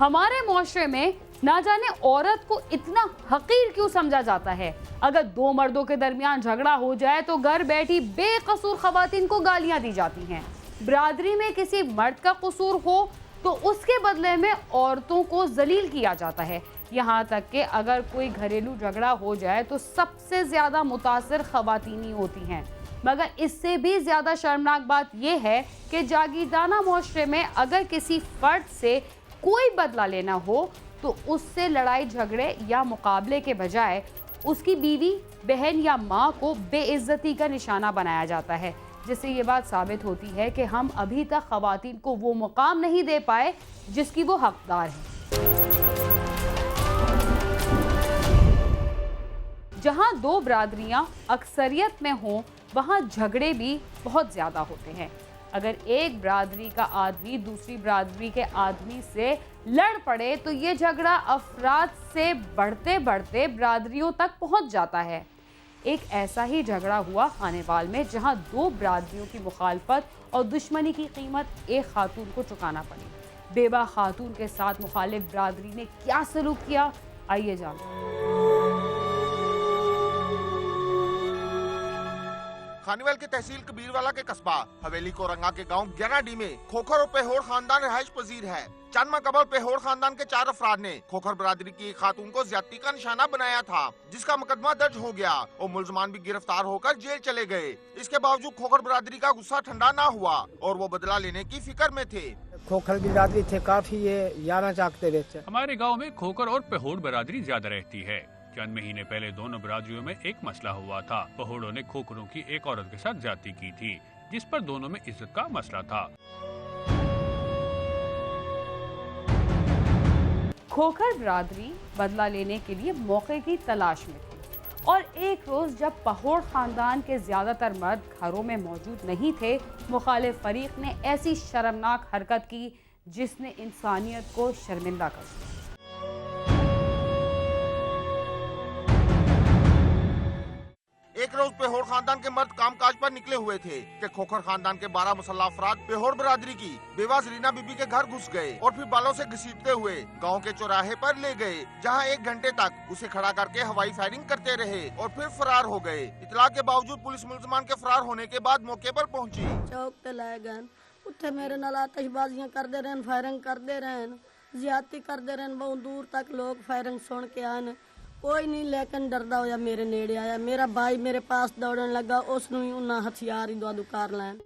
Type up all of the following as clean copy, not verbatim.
हमारे मुआशरे में ना जाने औरत को इतना हकीर क्यों समझा जाता है। अगर दो मर्दों के दरमियान झगड़ा हो जाए तो घर बैठी बेकसूर खवातीन को गालियां दी जाती हैं। बिरादरी में किसी मर्द का कसूर हो तो उसके बदले में औरतों को जलील किया जाता है। यहाँ तक कि अगर कोई घरेलू झगड़ा हो जाए तो सबसे ज्यादा मुतासिर खवातीन ही होती हैं। मगर इससे भी ज्यादा शर्मनाक बात यह है कि जागीरदाना मुआशरे में अगर किसी फर्द से कोई बदला लेना हो तो उससे लड़ाई झगड़े या मुकाबले के बजाय उसकी बीवी, बहन या माँ को बेइज्जती का निशाना बनाया जाता है, जिससे ये बात साबित होती है कि हम अभी तक खवातीन को वो मुकाम नहीं दे पाए जिसकी वो हकदार हैं। जहाँ दो बिरादरियां अक्सरियत में हों वहाँ झगड़े भी बहुत ज़्यादा होते हैं। अगर एक बिरादरी का आदमी दूसरी बिरादरी के आदमी से लड़ पड़े तो ये झगड़ा अफराद से बढ़ते बढ़ते बिरादरियों तक पहुंच जाता है। एक ऐसा ही झगड़ा हुआ खानेवाल में, जहां दो बिरादरियों की मुखालफत और दुश्मनी की कीमत एक खातून को चुकाना पड़ी। बेवा खातून के साथ मुखालिफ बिरादरी ने क्या सलूक किया, आइए जानते हैं। खानीवाल के तहसील कबीरवाला के कस्बा हवेली कोरंगा के गांव ग्यानाडी में खोखर और पेहोर खानदान रिहाइश पजीर है। चंद माह कबल पेहोर खानदान के 4 अफराद ने खोखर बिरादरी की एक खातून को ज्यादती का निशाना बनाया था, जिसका मुकदमा दर्ज हो गया और मुलजमान भी गिरफ्तार होकर जेल चले गए। इसके बावजूद खोखर बिरादरी का गुस्सा ठंडा ना हुआ और वो बदला लेने की फिक्र में थे। खोखर बिरादरी थे काफी ये यारा चाकते रहते। हमारे गाँव में खोखर और पेहोर बिरादरी ज्यादा रहती है। चंद महीने पहले दोनों बिरादरियों में एक मसला हुआ था। पहोड़ों ने खोखरों की एक औरत के साथ ज्यादती की थी, जिस पर दोनों में इज्जत का मसला था। खोखर बिरादरी बदला लेने के लिए मौके की तलाश में थी और एक रोज जब पहोड़ खानदान के ज्यादातर मर्द घरों में मौजूद नहीं थे, मुखालिफ फरीक ने ऐसी शर्मनाक हरकत की जिसने इंसानियत को शर्मिंदा कर दिया। एक रोज पेहोर खानदान के मर्द कामकाज पर निकले हुए थे कि खोखर खानदान के 12 मुसल्लह अफराद पेहोर बिरादरी की बेवा रीना बीबी के घर घुस गए और फिर बालों से घसीटते हुए गांव के चौराहे पर ले गए, जहां 1 घंटे तक उसे खड़ा करके हवाई फायरिंग करते रहे और फिर फरार हो गए। इतला के बावजूद पुलिस मुलजमान के फरार होने के बाद मौके पर पहुंची। चौक ते लाए गए, उत्थे मेरे नाल आतिशबाजियां करते रहन, फायरिंग करते रहन, ज्यादती करते रहन। बहुत दूर तक लोग फायरिंग सुन के आए, कोई नहीं लेकिन डरदा होया मेरे नेड़े आया। मेरा भाई मेरे पास दौड़न लगा, उसनू ही उन्हें हथियार ही दो कर लैन।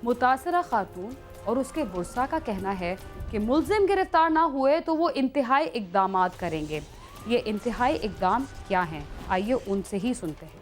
मुतासरा खातून और उसके बुरसा का कहना है कि मुलजिम गिरफ्तार ना हुए तो वो इंतहाई इकदामात करेंगे। ये इंतहाई इकदाम क्या हैं, आइए उनसे ही सुनते हैं।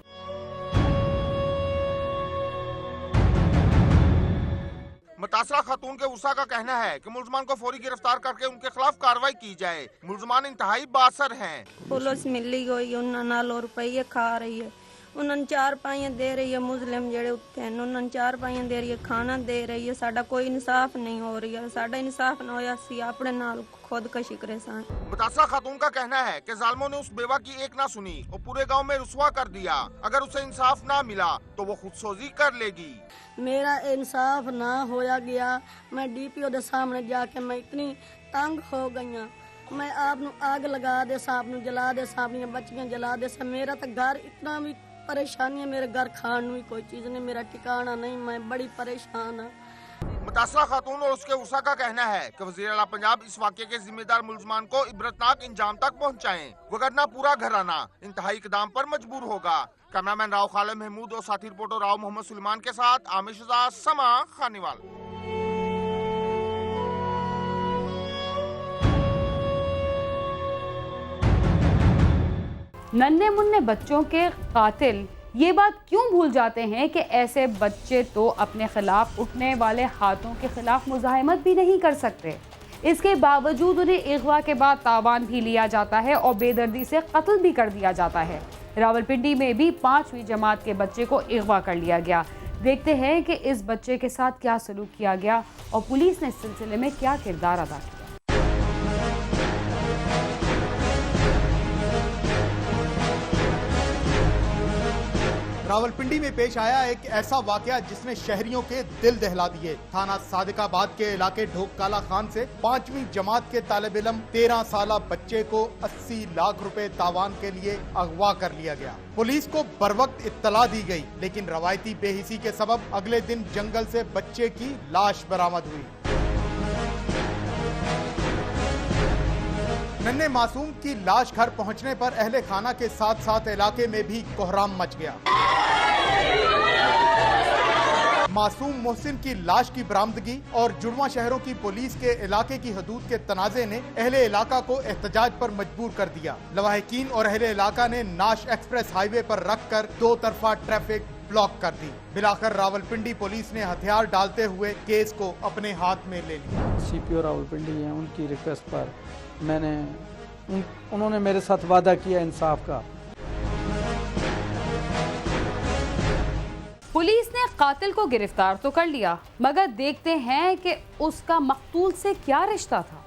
मुतासरा खातून के उसा का कहना है कि मुलजमान को फौरी गिरफ्तार करके उनके खिलाफ कार्रवाई की जाए। मुलजमान इंतहाई बासर हैं। पुलिस मिली गई, उन्होंने नाल रुपये खा रही है, उन्होंने 4 पाइयां दे रही है। मुस्लिम जेड़े उत्थे हैं उन्होंने 4 पाइयां दे रही है, खाना दे रही है। साडा कोई इंसाफ नहीं हो रही है। साडा इंसाफ ना होया सी अपने नाल खुदकशी करे सान। मुतासरा खातून का कहना है कि जालिमों ने उस बेवा की एक ना सुनी और पूरे गांव में रुसवा कर दिया। अगर उसे इंसाफ ना मिला तो वो खुदसोजी कर लेगी। मेरा इंसाफ ना होया गया, मैं डीपीओ के सामने जाके मैं इतनी तंग हो गई हूं। मैं आपनु आग लगा दे, साहब जला दे, साहब बच्चियां जला दे। मेरा तो घर इतना भी परेशानी है, मेरे घर खाने भी कोई चीज नहीं, मेरा ठिकाना नहीं, मैं बड़ी परेशान हूँ। मुतासरा खातून और उसके उसा का कहना है कि वज़ीर आला पंजाब इस वाक़े के जिम्मेदार मुलजमान को इबरतनाक इंजाम तक पहुँचाएं, वरना पूरा घराना इंतहाई इक़दाम पर मजबूर होगा। कैमरामैन राव खालिद महमूद और साथी रिपोर्टर राव मोहम्मद सुलेमान के साथ आमिर शहजाद, समा, खानीवाल। नन्हे मुन्ने बच्चों के कातिल ये बात क्यों भूल जाते हैं कि ऐसे बच्चे तो अपने खिलाफ उठने वाले हाथों के खिलाफ मुजाहिमत भी नहीं कर सकते। इसके बावजूद उन्हें अगवा के बाद तावान भी लिया जाता है और बेदर्दी से कत्ल भी कर दिया जाता है। रावलपिंडी में भी 5वीं जमात के बच्चे को अगवा कर लिया गया। देखते हैं कि इस बच्चे के साथ क्या सलूक किया गया और पुलिस ने इस सिलसिले में क्या किरदार अदा किया। रावलपिंडी में पेश आया एक ऐसा वाकया जिसने शहरियों के दिल दहला दिए। थाना सादिकाबाद के इलाके ढोक काला खान से 5वीं जमात के तालिब इल्म 13 साला बच्चे को 80 लाख रुपए तावान के लिए अगवा कर लिया गया। पुलिस को बरवक्त इत्तला दी गई, लेकिन रवायती बेहिसी के सबब अगले दिन जंगल से बच्चे की लाश बरामद हुई। नन्हे मासूम की लाश घर पहुंचने पर अहले खाना के साथ साथ इलाके में भी कोहराम मच गया। मासूम मोहसिन की लाश की बरामदगी और जुड़वा शहरों की पुलिस के इलाके की हदूद के तनाजे ने अहले इलाका को एहतजाज पर मजबूर कर दिया। लवाहिकीन और अहले इलाका ने नाश एक्सप्रेस हाईवे पर रखकर 2 तरफा ट्रैफिक ब्लॉक कर दी। बिलाकर रावलपिंडी पुलिस ने हथियार डालते हुए केस को अपने हाथ में ले लिया। CPO रावलपिंडी हैं, उनकी रिक्वेस्ट पर उन्होंने मेरे साथ वादा किया इंसाफ का। पुलिस ने कातिल को गिरफ्तार तो कर लिया, मगर देखते हैं कि उसका मकतूल से क्या रिश्ता था।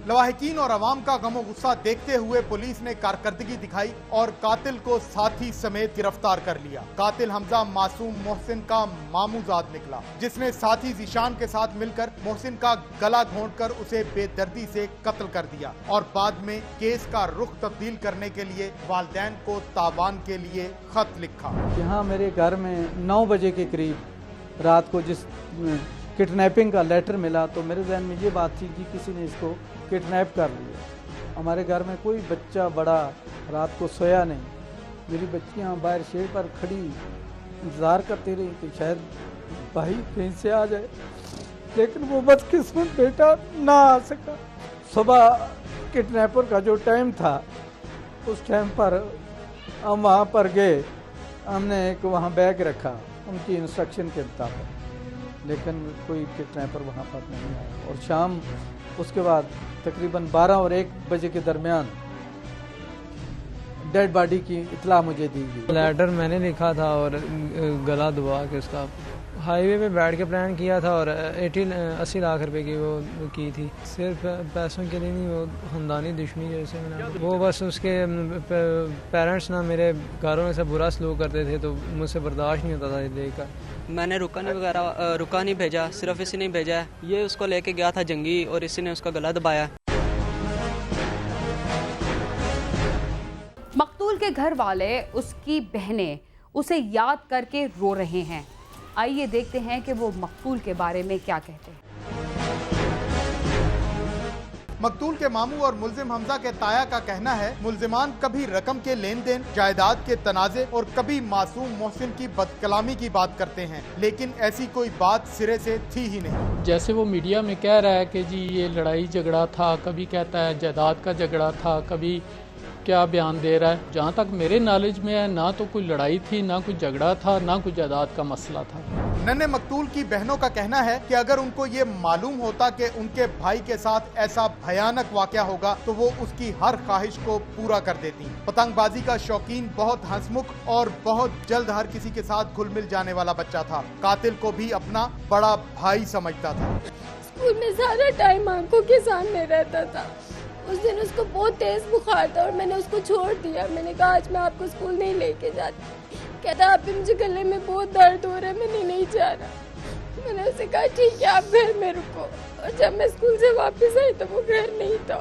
लवाहिकीन और अवाम का गमो गुस्सा देखते हुए पुलिस ने कारकर्दगी दिखाई और कातिल को साथी समेत गिरफ्तार कर लिया। कातिल हमजा मासूम मोहसिन का मामूजाद निकला, जिसने साथी जीशान के साथ मिलकर मोहसिन का गला घोंटकर उसे बेदर्दी से कत्ल कर दिया और बाद में केस का रुख तब्दील करने के लिए वालिदैन को तावान के लिए खत लिखा। यहाँ मेरे घर में 9 बजे के करीब रात को जिस किडनैपिंग का लेटर मिला तो मेरे जहन में ये बात थी कि किसी ने इसको किडनैप कर लिया। हमारे घर में कोई बच्चा बड़ा रात को सोया नहीं। मेरी बच्चियाँ बाहर शेड पर खड़ी इंतज़ार करती रही कि शायद भाई कहीं से आ जाए, लेकिन वो बदकिस्मत बेटा ना आ सका। सुबह किडनैपर का जो टाइम था उस टाइम पर हम वहाँ पर गए, हमने एक वहाँ बैग रखा उनकी इंस्ट्रक्शन के मुताबिक, लेकिन कोई किडनैपर वहाँ पर नहीं आया। और शाम उसके बाद तकरीबन 12 और 1 बजे के दरमियान डेड बॉडी की इतला मुझे दी गई। लेटर मैंने लिखा था और गला दबा के उसका हाईवे पे बैठ के प्लान किया था और 80 लाख रुपए की वो की थी। सिर्फ पैसों के लिए नहीं, वो खानदानी दुश्मनी जैसे मैंने वो बस उसके पेरेंट्स ना मेरे घरों में से बुरा सलूक करते थे तो मुझसे बर्दाश्त नहीं होता था ये देखकर। मैंने रुका नहीं भेजा, सिर्फ इसी ने भेजा है। ये उसको लेके गया था जंगी और इसी ने उसका गला दबाया। मकतूल के घर वाले, उसकी बहनें उसे याद करके रो रहे हैं। आइए देखते हैं कि वो मकतूल के बारे में क्या कहते हैं। मकतूल के मामू और मुल्जिम हमजा के ताया का कहना है मुल्जिमान कभी रकम के लेन देन, जायदाद के तनाजे और कभी मासूम मोहसिन की बदकलामी की बात करते हैं, लेकिन ऐसी कोई बात सिरे से थी ही नहीं। जैसे वो मीडिया में कह रहा है कि जी ये लड़ाई झगड़ा था, कभी कहता है जायदाद का झगड़ा था, कभी क्या बयान दे रहा है। जहाँ तक मेरे नॉलेज में है, ना तो कोई लड़ाई थी, ना कोई झगड़ा था, ना कोई जायदाद का मसला था। नन्हे मकतूल की बहनों का कहना है कि अगर उनको ये मालूम होता कि उनके भाई के साथ ऐसा भयानक वाकया होगा तो वो उसकी हर ख्वाहिश को पूरा कर देती। पतंगबाजी का शौकीन, बहुत हंसमुख और बहुत जल्द हर किसी के साथ घुल मिल जाने वाला बच्चा था। कातिल को भी अपना बड़ा भाई समझता था। स्कूल में सारा टाइम आंखों के सामने रहता था। उस दिन उसको बहुत तेज बुखार था और मैंने उसको छोड़ दिया। मैंने कहा आज मैं आपको स्कूल नहीं लेके जाती। कहता आप मुझे गले में बहुत दर्द हो रहा है, मैंने नहीं जा रहा। मैंने उसे कहा ठीक है आप घर में रुको। और जब मैं स्कूल से वापस आई तो वो घर नहीं था।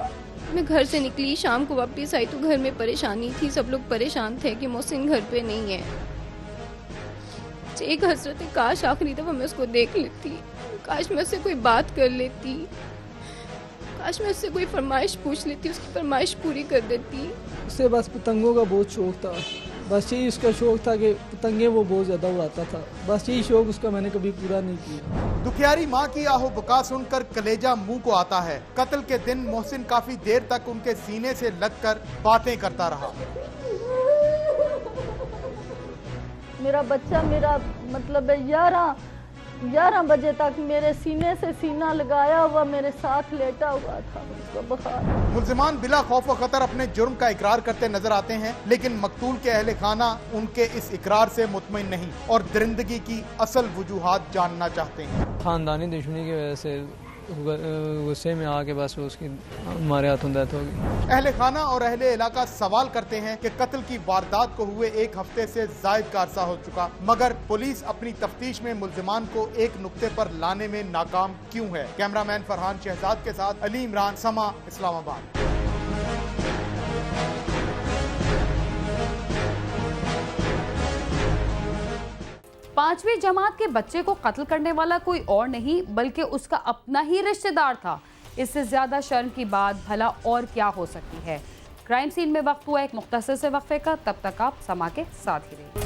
मैं घर से निकली, शाम को वापस आई तो घर में परेशानी थी। सब लोग परेशान थे कि मोहसिन घर पे नहीं है। एक हसरत है, काश आखिरी दफा मैं उसको देख लेती, काश मैं उससे कोई बात कर लेती, काश मैं उससे कोई फरमाइश पूछ लेती, उसकी फरमाइश पूरी कर देती। उससे बस पतंगों का बहुत शौक था, बस यही उसका शौक था कि पतंगे वो बहुत ज़्यादा उड़ाता था। बस यही शौक उसका मैंने कभी पूरा नहीं किया। दुखियारी माँ की आहो बुका सुनकर कलेजा मुंह को आता है। कत्ल के दिन मोहसिन काफी देर तक उनके सीने से लगकर बातें करता रहा। मेरा बच्चा मेरा मतलब 11 बजे तक मेरे सीने से सीना लगाया हुआ मेरे साथ लेटा हुआ था। उसको बुखार। मुल्जिमान बिला खौफ व खतर अपने जुर्म का इकरार करते नजर आते हैं, लेकिन मकतूल के अहले खाना उनके इस इकरार से मुतमईन नहीं और दरिंदगी की असल वजूहात जानना चाहते हैं। खानदानी दुश्मनी की वजह से गुस्से में आके बस उसकी हमारे हाथों डेथ हो गई। अहले खाना और अहले इलाका सवाल करते हैं कि कत्ल की वारदात को हुए 1 हफ्ते से जायद का अरसा हो चुका, मगर पुलिस अपनी तफ्तीश में मुल्जिमान को एक नुक्ते पर लाने में नाकाम क्यों है। कैमरामैन फरहान शहजाद के साथ अली इमरान, समा, इस्लामाबाद। 5वीं जमात के बच्चे को कत्ल करने वाला कोई और नहीं बल्कि उसका अपना ही रिश्तेदार था। इससे ज्यादा शर्म की बात भला और क्या हो सकती है। क्राइम सीन में वक्त हुआ एक मुख्तसर से वक्फे का, तब तक आप समा के साथ ही रहिए।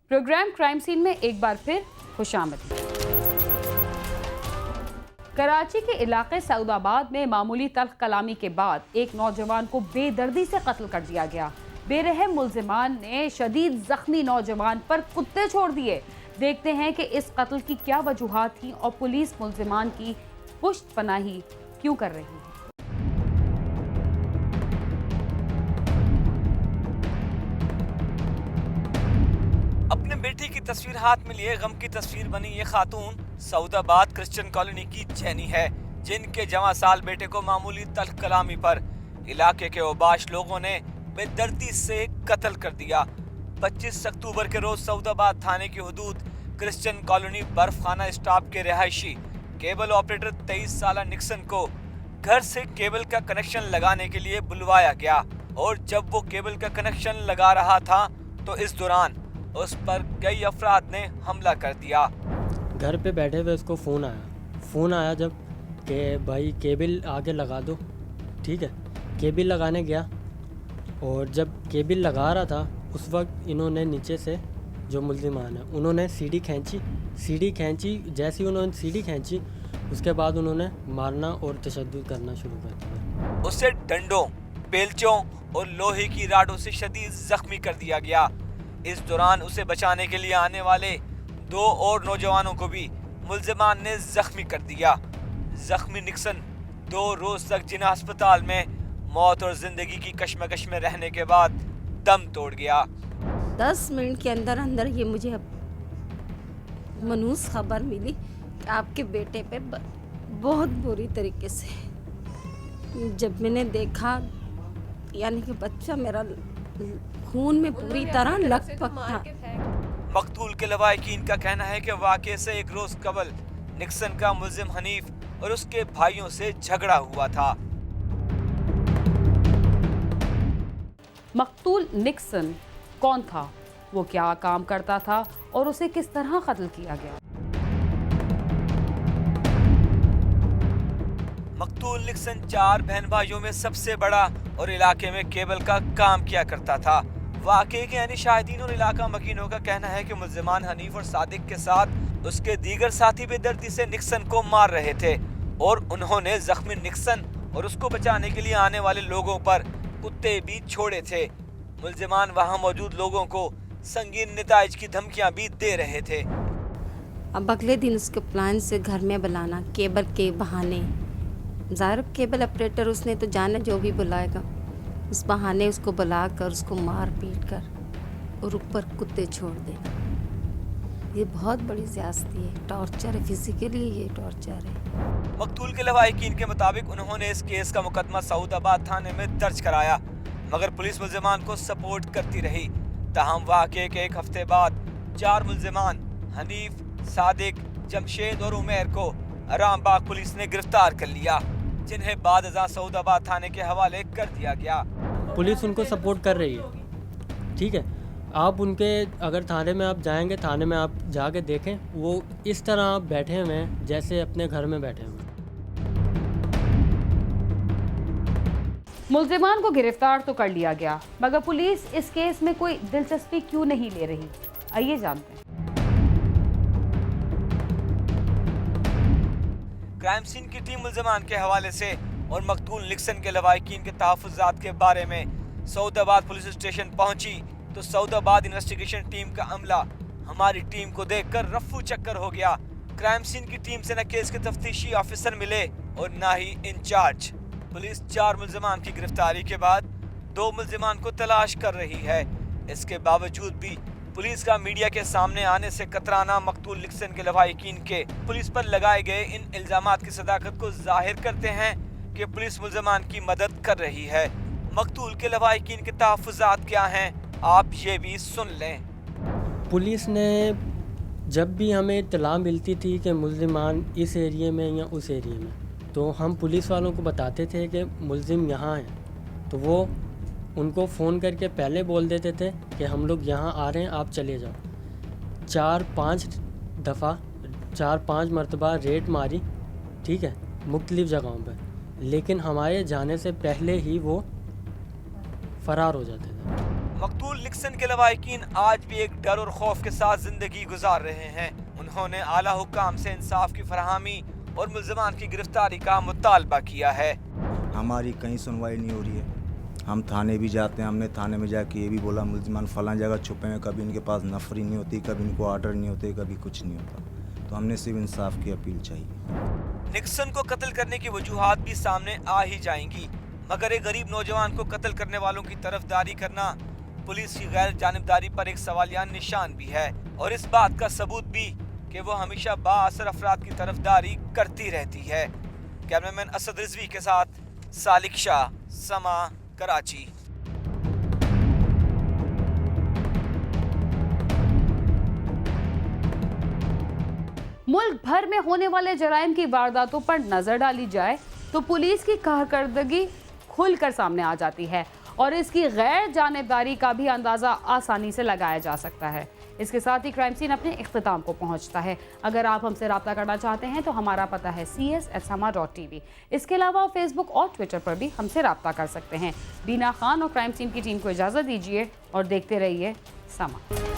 प्रोग्राम क्राइम सीन में एक बार फिर खुशामदीद। कराची के इलाके सऊदाबाद में मामूली तल्ख कलामी के बाद एक नौजवान को बेदर्दी से कत्ल कर दिया गया। बेरहम मुल्जिमान ने शदीद जख्मी नौजवान पर कुत्ते छोड़ दिए। देखते हैं कि इस कत्ल की क्या वजूहात थी और पुलिस मुल्जिमान की पुश्त पनाही क्यों कर रही है। अपने बेटी की तस्वीर हाथ में लिए गम की तस्वीर बनी ये खातून सऊदाबाद क्रिश्चियन कॉलोनी की जैनी है, जिनके जवां साल बेटे को मामूली तल्ख कलामी पर इलाके के ओबाश लोगों ने बेदर्दी से कत्ल कर दिया। 25 अक्टूबर के रोज सऊदाबाद थाने की हुदूद क्रिश्चियन कॉलोनी बर्फ खाना स्टाफ के रिहायशी केबल ऑपरेटर 23 साला निक्सन को घर से केबल का कनेक्शन लगाने के लिए बुलवाया गया और जब वो केबल का कनेक्शन लगा रहा था तो इस दौरान उस पर कई अफराद ने हमला कर दिया। घर पे बैठे हुए उसको फ़ोन आया जब कि भाई केबल आगे लगा दो। ठीक है, केबल लगाने गया और जब केबल लगा रहा था उस वक्त इन्होंने नीचे से जो मुल्जिमान है उन्होंने सीढ़ी खींची। जैसे ही उन्होंने सीढ़ी खींची उसके बाद उन्होंने मारना और तशद्दुद करना शुरू कर दिया। उसे डंडों, बेलचों और लोहे की राडों से शदीद जख्मी कर दिया गया। इस दौरान उसे बचाने के लिए आने वाले 2 और नौजवानों को भी मुल्जिमान ने जख्मी कर दिया। जख्मी निक्सन 2 रोज तक जिना अस्पताल में मौत और जिंदगी की कश्मकश में रहने के बाद दम तोड़ गया। 10 मिनट के अंदर अंदर ये मुझे अब मनूस खबर मिली कि आपके बेटे पे बहुत बुरी तरीके से, जब मैंने देखा यानी कि बच्चा मेरा खून में पूरी तरह लथपथ था। मकतूल के लवाहिकीन का कहना है कि वाक़े से 1 रोज कबल निक्सन का मुल्जिम हनीफ और उसके भाइयों से झगड़ा हुआ था। मकतूल निक्सन कौन था, वो क्या काम करता था और उसे किस तरह कत्ल किया गया। मकतूल निक्सन 4 बहन भाइयों में सबसे बड़ा और इलाके में केबल का काम किया करता था। वाक़े के यानी शाहिदीन और इलाका मकीनों का कहना है कि मुल्जिमान हनीफ और सादिक के साथ उसके दीगर साथी बेदर्दी से निक्सन को मार रहे थे और उन्होंने जख्मी निक्सन और उसको बचाने के लिए आने वाले लोगों पर कुत्ते भी छोड़े थे। मुल्जिमान वहां मौजूद लोगों को संगीन नताइज की धमकियां भी दे रहे थे। अब अगले दिन उसके प्लान से घर में बुलाना केबल के बहाने, ज़ाहिर केबल ऑपरेटर उसने तो जाना जो भी बुलाएगा, उस बहाने उसको बुलाकर उसको मार पीट कर और ऊपर कुत्ते छोड़ देना। ये बहुत बड़ी ज़्यादती है, टॉर्चर है, फिजिकली ये टॉर्चर है। मकतूल के लवाहिकीन के मुताबिक उन्होंने इस केस का मुकदमा सऊदाबाद थाने में दर्ज कराया, मगर पुलिस मुल्जिमान को सपोर्ट करती रही। ताहम वाक़े के 1 हफ्ते बाद 4 मुल्जिमान हनीफ, सादिक, जमशेद और उमेर को आरामबाग पुलिस ने गिरफ्तार कर लिया, जिन्हें बाद अज़ां सऊदाबाद थाने के हवाले कर दिया गया। पुलिस उनको सपोर्ट कर रही है। ठीक है, आप उनके अगर थाने में आप जाएंगे, थाने में आप जाके देखें, वो इस तरह बैठे हुए हैं जैसे अपने घर में बैठे हुए हैं। मुल्जिमान को गिरफ्तार तो कर लिया गया, मगर पुलिस इस केस में कोई दिलचस्पी क्यों नहीं ले रही, आइए जानते हैं। क्राइम सीन की टीम मुल्जिमान के हवाले से और मकतूल निक्सन के लवाहिकीन के तहफ़्फ़ुज़ात के बारे में सऊदाबाद पुलिस स्टेशन पहुंची तो सऊदाबाद इन्वेस्टिगेशन टीम का अमला हमारी टीम को देखकर रफ्फू चक्कर हो गया। क्राइम सीन की टीम से न केस के तफ्तीशी ऑफिसर मिले, और न ही इंचार्ज। पुलिस 4 मुल्जिमान की गिरफ्तारी के बाद 2 मुल्जिमान को तलाश कर रही है। इसके बावजूद भी पुलिस का मीडिया के सामने आने से कतराना मकतूल निक्सन के लवाहिकीन के पुलिस पर लगाए गए इन इल्जामात की सदाकत को जाहिर करते हैं कि पुलिस मुल्जिमान की मदद कर रही है। मकतूल के लवाहिकीन के तहफ़्फ़ुज़ात क्या हैं, आप ये भी सुन लें। पुलिस ने जब भी हमें इत्तला मिलती थी कि मुल्जिमान इस एरिए में या उस एरिए में, तो हम पुलिस वालों को बताते थे कि मुल्जिम यहाँ हैं, तो वो उनको फ़ोन करके पहले बोल देते थे कि हम लोग यहाँ आ रहे हैं, आप चले जाओ। 4-5 मरतबा रेड मारी, ठीक है, मुख्तलिफ़ जगहों पर, लेकिन हमारे जाने से पहले ही वो फ़रार हो जाते थे। मकतूल निक्सन के लवाहिकीन आज भी एक डर और खौफ के साथ जिंदगी गुजार रहे हैं। उन्होंने आला हुक्काम से इंसाफ की फरहमी और मुल्जिमान की गिरफ्तारी का मुतालबा किया है। हमारी कहीं सुनवाई नहीं हो रही है, हम थाने भी जाते हैं, हमने थाने में जाके ये भी बोला मुल्जिमान फलां जगह छुपे हैं, कभी इनके पास नफरी नहीं होती, कभी इनको ऑर्डर नहीं होते, कभी कुछ नहीं होता, तो हमने सिर्फ इंसाफ की अपील चाहिए। निक्सन को कत्ल करने की वजूहात भी सामने आ ही जाएंगी, मगर एक गरीब नौजवान को कत्ल करने वालों की तरफदारी करना पुलिस की गैर जानिबदारी पर एक सवालिया निशान भी है, और इस बात का सबूत भी कि वो हमेशा बाअसर अफराद की तरफदारी करती रहती है। कैमरामैन असद रिजवी के साथ सालिक शाह, समा, कराची। मुल्क भर में होने वाले जराइम की वारदातों पर नजर डाली जाए तो पुलिस की कारकर्दगी खुलकर सामने आ जाती है और इसकी गैर जानिबदारी का भी अंदाज़ा आसानी से लगाया जा सकता है। इसके साथ ही क्राइम सीन अपने इख्तिताम को पहुंचता है। अगर आप हमसे रब्ता करना चाहते हैं तो हमारा पता है cs@sama.tv। इसके अलावा फेसबुक और ट्विटर पर भी हमसे रब्ता कर सकते हैं। बीना खान और क्राइम सीन की टीम को इजाज़त दीजिए और देखते रहिए समा।